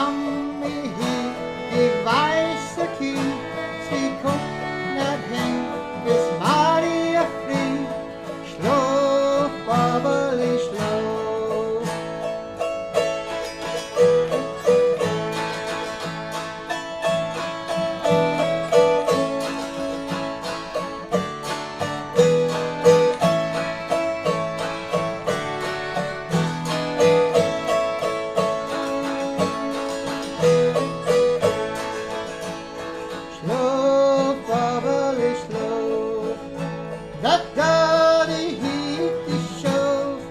Mami hi, die weiße Kiel, sie guckt nach hin, bis Maria flieh, Schlof, Bobble, Schlof. Schlof, Bobble, Schlof, dat Daddy hielt die Schof,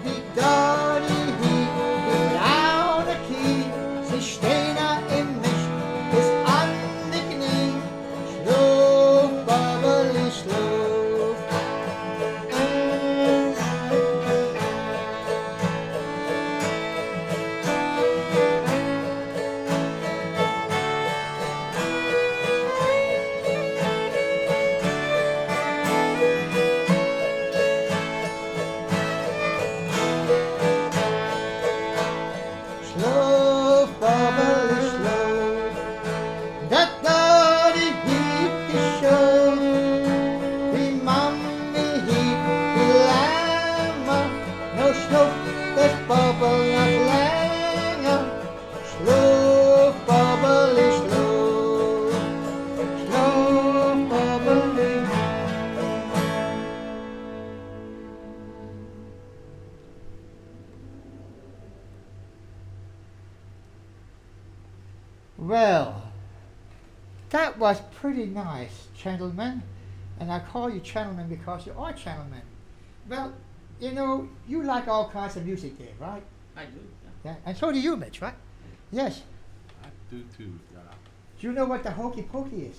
die Daddy hielt die braune Kie, sie stehen im Misch bis an die Knie, Schlof, Bobble, Schlof. Schlof, Bobble, Schlof, dat Daddy hielt die Schof, die Mami hielt die Lämmer, no Schlof, das Bobble noch länger, Schlof, Bobble, Schlof, Schlof, Bobble. Well, that was pretty nice, gentlemen. And I call you gentlemen because you are gentlemen. Well, you know, you like all kinds of music there, right? I do. Yeah. And so do you, Mitch, right? Yes. I do too. Do you know what the Hokey-Pokey is?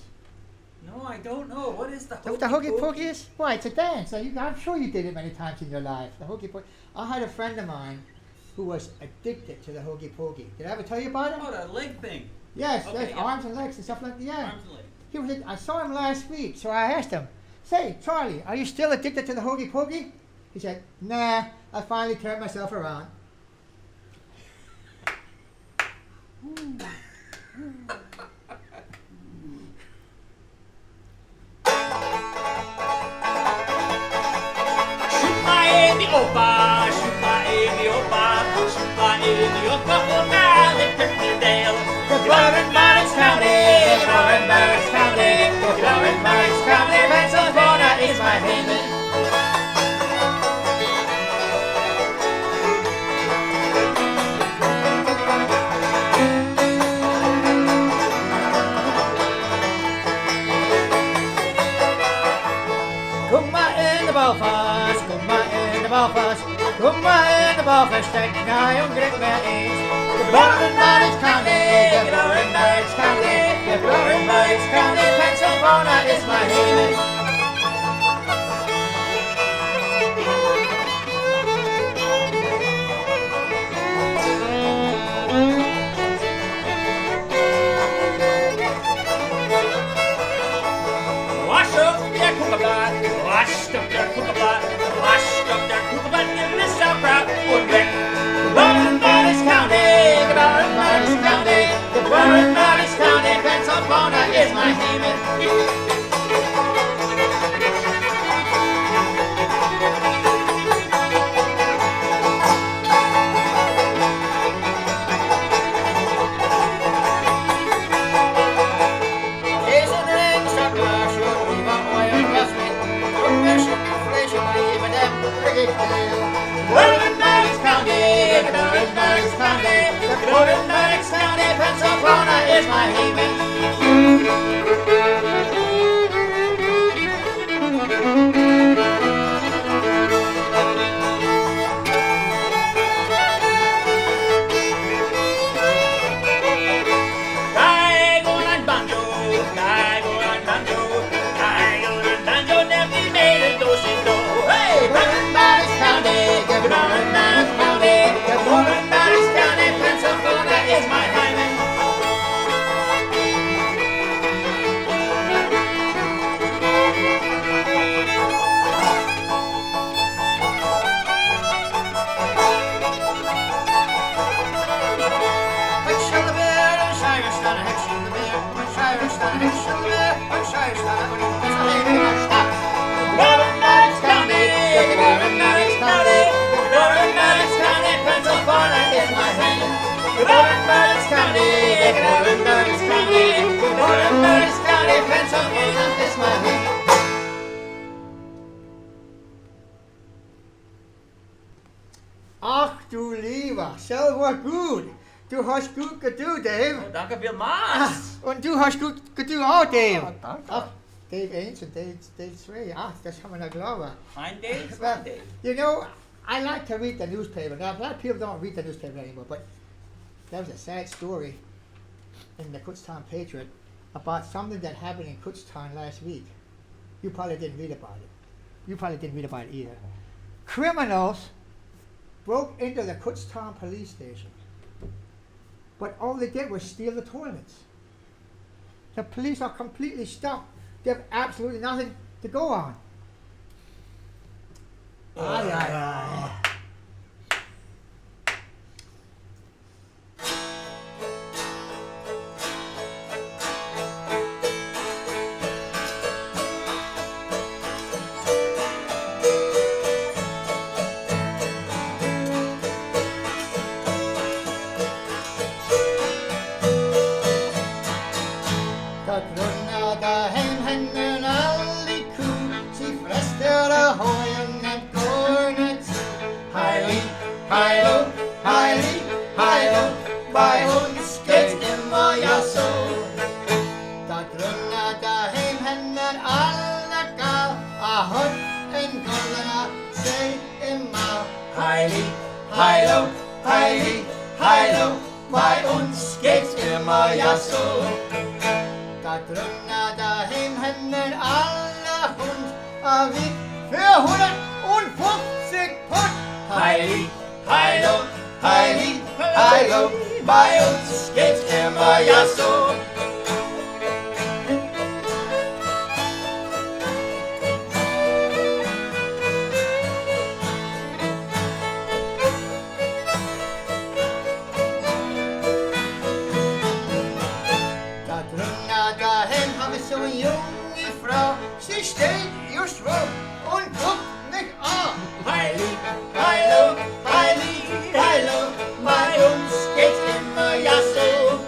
No, I don't know. What is the You know what the Hokey-Pokey is? Why, it's a dance. So I'm sure you did it many times in your life. The Hokey-Pokey. I had a friend of mine who was addicted to the Hokey-Pokey. Did I ever tell you about him? Oh, the leg thing. Yes, Okay, yes, yeah. arms and legs and stuff like that. Yeah. Arms and legs. He was. I saw him last week, so I asked him, "Say, Charlie, are you still addicted to the Hokey-Pokey?" He said, "Nah, I finally turned myself around." Shoot my Amy Opa, shoot my Amy Opa, shoot my Amy Opa, oh now they pick me Dale. The Barricks County, the Barricks County, the Barricks County, Pennsylvania is my haven. Belfast, kom maar in de Belfast, kom maar in de Belfast, denk naar je grip met eens. Geboren Barricks County, geboren Barricks County, geboren Barricks County, Pennsylvania is my haven. Wash up your kookablad, washed up your kookablad, washed up your kookablad, you missed out proud Woodwick. Geboren Barricks County, geboren Barricks County, geboren Barricks County, Pennsylvania is my haven. Barricks County, Pennsylvania is my haven. Pennsylvania is my haven. so war gut. Du hast gut getan, Dave. Oh, danke vielmals. Und du hast gut getan auch, Dave. Oh, danke. Ach, Dave 1 und Dave 2. Ach, das haben wir noch glauben. Fine day, Well, fine day. you know, I like to read the newspaper. Now, a lot of people don't read the newspaper anymore, but there was a sad story in the Kutztown Patriot about something that happened in Kutztown last week. You probably didn't read about it. You probably didn't read about it either. Criminals broke into the Kutztown police station, but all they did was steal the toilets. The police are completely stumped. They have absolutely nothing to go on. Aye, aye, aye. Dat runna daheim hennen alle Kuh, sie frisst ihre Heuen und Kornet zu. Heili, heilo, heili, heilo, bei uns geht's immer ja so. Dat runna daheim hennen alle Gal, a Hund in Goldener See immer. Heili, heilo, heili, heilo, bei uns geht's immer ja so. Da drunter daheim hennen alle Hund, a Wieg für 150 Pfund. Heili, heilo, heili, heilo, bei uns geht's immer ja so. Da drunter daheim hab ich so eine junge Frau, sie steht just rum und guckt mich an. Heili, heilo, heili, heilo, bei uns geht's immer ja so.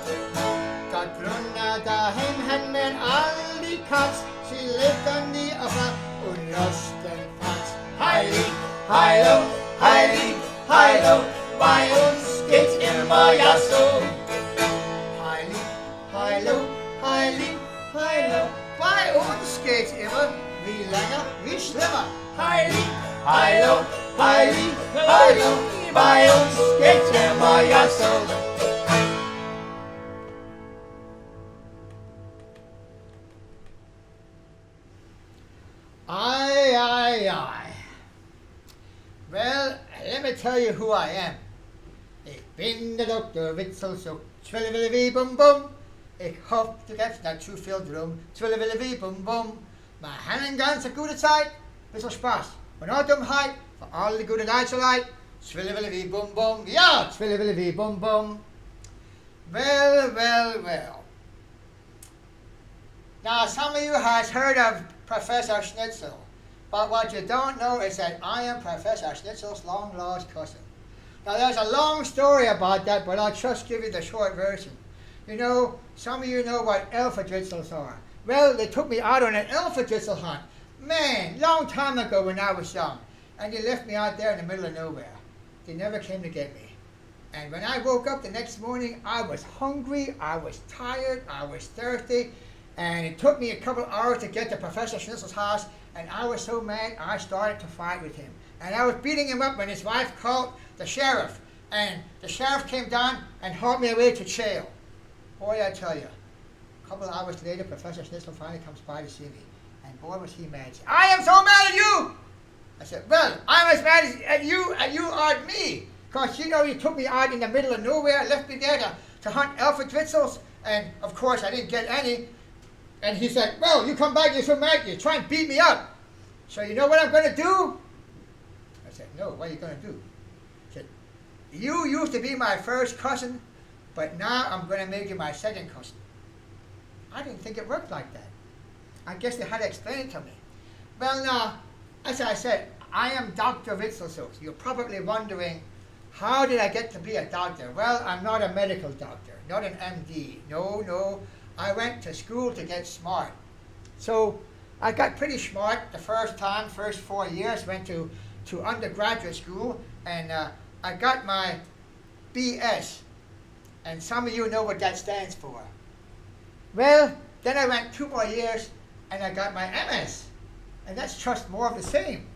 Da drunter daheim hennen all die Katz, sie lebt an die Affe und lost den Fatz. Heili, heilo, heili, heilo, bei uns geht's immer ja so. Heili, heilo, heili, heilo, bei uns geht's immer wie länger, wie schlimmer. Heili, heilo, heili, heilo, bei uns geht's immer ja so. Aye, aye, aye. Well, let me tell you who I am. Ich bin der Doktor Witzelsucht. Zwillewille bum bum. Ich hoffe, du gibst nicht zu viel drum. Zwillewille bum bum. Wir haben eine ganz gute Zeit. Bisschen Spaß. Und auch Dummheit. Für alle gute Leute leid. Zwillewille bum bum. Ja, zwillewille bum bum. Well, well, well. Now, some of you has heard of Professor Schnitzel. But what you don't know is that I am Professor Schnitzel's long-lost cousin. Now, there's a long story about that, but I'll just give you the short version. You know, some of you know what Elferdritzels are. Well, they took me out on an Elferdritzel hunt. Man, long time ago when I was young. And they left me out there in the middle of nowhere. They never came to get me. And when I woke up the next morning, I was hungry, I was tired, I was thirsty. And it took me a couple hours to get to Professor Schnitzel's house. And I was so mad, I started to fight with him. And I was beating him up when his wife called the sheriff. And the sheriff came down and hauled me away to jail. Boy, I tell you, a couple of hours later, Professor Schnitzel finally comes by to see me. And boy, was he mad. He said, I am so mad at you! I said, well, I'm as mad at you are at me. Because, you know, you took me out in the middle of nowhere, left me there to hunt Elferdritzels. And, of course, I didn't get any. And he said, well, you come back, you're so mad, you try and beat me up. So you know what I'm going to do? I said, no, what are you going to do? He said, you used to be my first cousin, but now I'm going to make you my second cousin. I didn't think it worked like that. I guess they had to explain it to me. Well, now, as I said, I am Dr. Witzelsucht. You're probably wondering, how did I get to be a doctor? Well, I'm not a medical doctor, not an MD. No. I went to school to get smart. So I got pretty smart the first 4 years, went to undergraduate school, and I got my BS. And some of you know what that stands for. Well, then I went 2 more years and I got my MS. And that's just more of the same.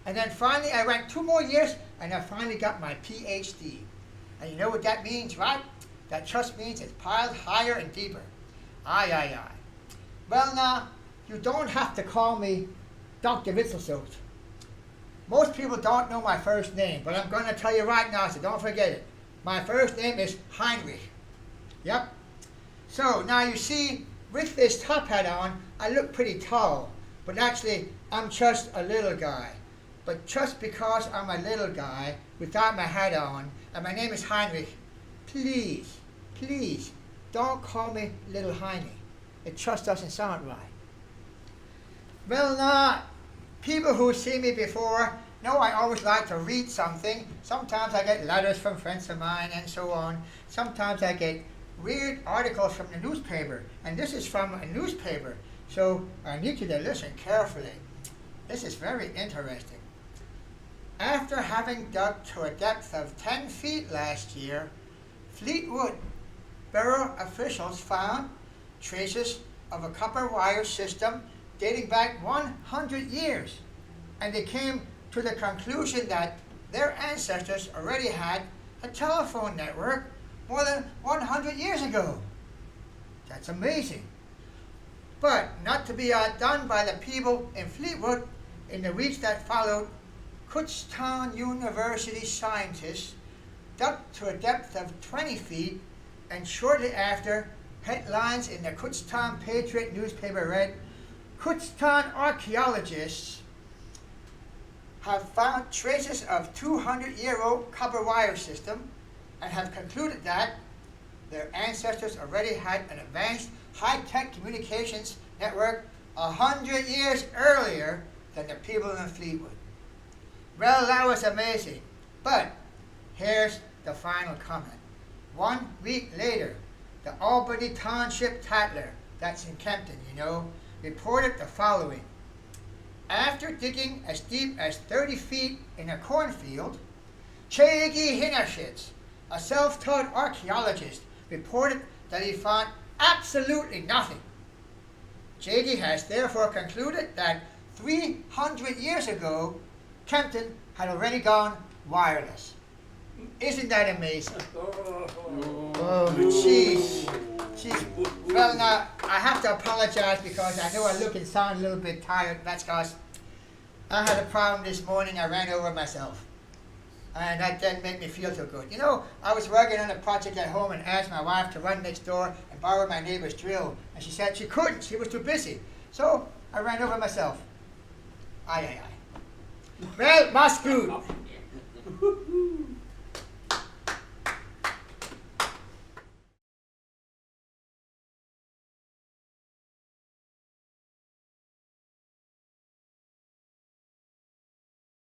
And then finally I went 2 more years and I finally got my PhD. And you know what that means, right? That just means it's piled higher and deeper. Aye, aye, aye. Well now, you don't have to call me Dr. Witzelsucht. Most people don't know my first name, but I'm going to tell you right now, so don't forget it. My first name is Heinrich. Yep. So now you see, with this top hat on, I look pretty tall, but actually I'm just a little guy. But just because I'm a little guy without my hat on, and my name is Heinrich, please, please don't call me Little Heine. It just doesn't sound right. Well now, people who see me before know I always like to read something. Sometimes I get letters from friends of mine and so on. Sometimes I get weird articles from the newspaper, and this is from a newspaper, so I need you to listen carefully. This is very interesting. After having dug to a depth of 10 feet last year, Fleetwood borough officials found traces of a copper wire system dating back 100 years, and they came to the conclusion that their ancestors already had a telephone network more than 100 years ago. That's amazing. But not to be outdone by the people in Fleetwood, in the weeks that followed, Kutztown University scientists dug to a depth of 20 feet, and shortly after, headlines in the Kutztown Patriot newspaper read, "Kutztown archaeologists have found traces of 200-year-old copper wire system and have concluded that their ancestors already had an advanced high-tech communications network 100 years earlier than the people in Fleetwood." Well, that was amazing. But here's the final comment. 1 week later, the Albany Township Tatler, that's in Kempton, you know, reported the following. After digging as deep as 30 feet in a cornfield, Chagi Hinnerschitz, a self-taught archaeologist, reported that he found absolutely nothing. Chagi has therefore concluded that 300 years ago, Kempton had already gone wireless. Isn't that amazing? Oh, jeez. Well, now, I have to apologize because I know I look and sound a little bit tired. That's because I had a problem this morning. I ran over myself. And that didn't make me feel too good. You know, I was working on a project at home and asked my wife to run next door and borrow my neighbor's drill. And she said she couldn't. She was too busy. So I ran over myself. Aye, aye, aye. Well, must good.